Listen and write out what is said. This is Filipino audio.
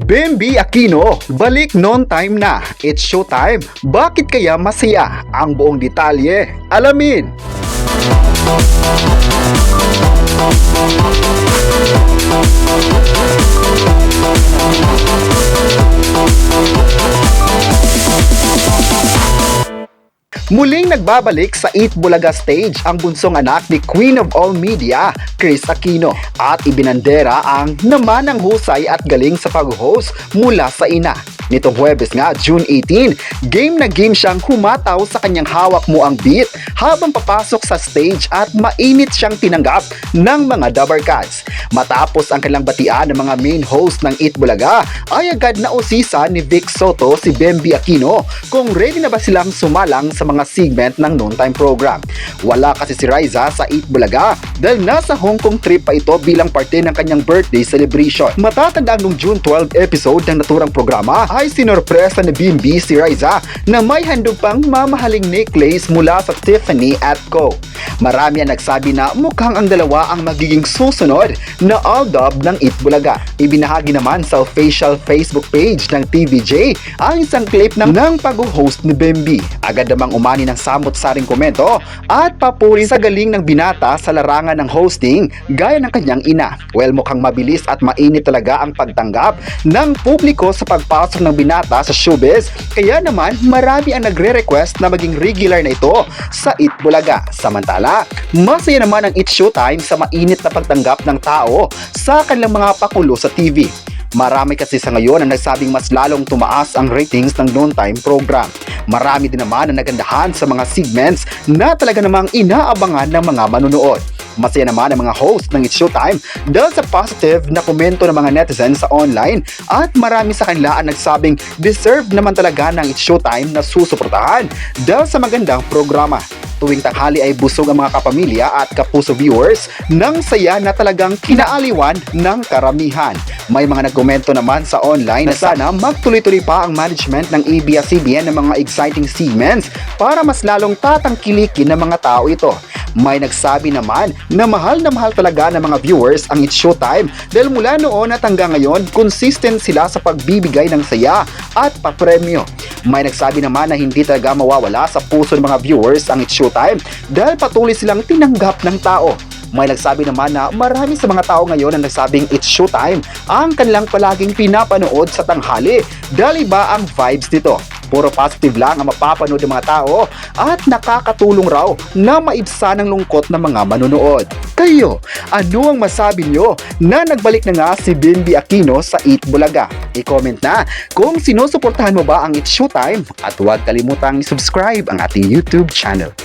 Bemby Aquino, balik noon time na. It's showtime. Bakit kaya masaya? Ang buong detalye, alamin. Muling nagbabalik sa Eat Bulaga stage ang bunsong anak ni Queen of All Media, Kris Aquino, at ibinandera ang naman ng husay at galing sa pag-host mula sa ina. Nitong Huwebes nga, June 18, game na game siyang humataw sa kanyang hawak mo ang beat habang papasok sa stage at mainit siyang tinanggap ng mga Dabarkads. Matapos ang kanilang batian ng mga main host ng Eat Bulaga, ay agad na usisa ni Vic Soto si Bemby Aquino kung ready na ba silang sumalang sa mga segment ng noontime program. Wala kasi si Riza sa Eat Bulaga dahil nasa Hong Kong trip pa ito bilang parte ng kanyang birthday celebration. Matatandaan nung June 12 episode ng naturang programa ay sinorpresa ni Bemby si Riza na may handog pang mamahaling necklace mula sa Tiffany & Co. Marami ang nagsabi na mukhang ang dalawa ang magiging susunod na all-dub ng Eat Bulaga. Ibinahagi naman sa official Facebook page ng TVJ ang isang clip ng pag-host ni Bemby. Agad namang umani ng samot-saring komento at papuri sa galing ng binata sa larangan ng hosting gaya ng kanyang ina. Well, mukhang mabilis at mainit talaga ang pagtanggap ng publiko sa pagpasok ng binata sa showbiz, kaya naman marami ang nagre-request na maging regular na ito sa Eat Bulaga. Samantala, masaya naman ang It's Showtime sa mainit na pagtanggap ng tao sa kanilang mga pakulo sa TV. Marami kasi sa ngayon ang nagsabing mas lalong tumaas ang ratings ng noontime program. Marami din naman ang nagandahan sa mga segments na talaga namang inaabangan ng mga manunood. Masaya naman ang mga host ng It's Showtime dahil sa positive na komento ng mga netizens sa online at marami sa kanila ang nagsabing deserve naman talaga ng It's Showtime na susuportahan dahil sa magandang programa. Tuwing tanghali ay busog ang mga kapamilya at kapuso viewers ng saya na talagang kinaaliwan ng karamihan. May mga nagkomento naman sa online na sana magtuloy-tuloy pa ang management ng ABS-CBN ng mga exciting segments para mas lalong tatangkilikin ng mga tao ito. May nagsabi naman na mahal talaga ng mga viewers ang It's Showtime dahil mula noon at hanggang ngayon, consistent sila sa pagbibigay ng saya at papremyo. May nagsabi naman na hindi talaga mawawala sa puso ng mga viewers ang It's Showtime dahil patuloy silang tinanggap ng tao. May nagsabi naman na marami sa mga tao ngayon ang nagsabing It's Showtime ang kanilang palaging pinapanood sa tanghali dahil iba ang vibes nito. Puro positive lang ang mapapanood ng mga tao at nakakatulong raw na maibsan ang lungkot ng mga manunood. Kayo, ano ang masabi nyo na nagbalik na nga si Bemby Aquino sa Eat Bulaga? I-comment na kung sinusuportahan mo ba ang It's Showtime at huwag kalimutang i-subscribe ang ating YouTube channel.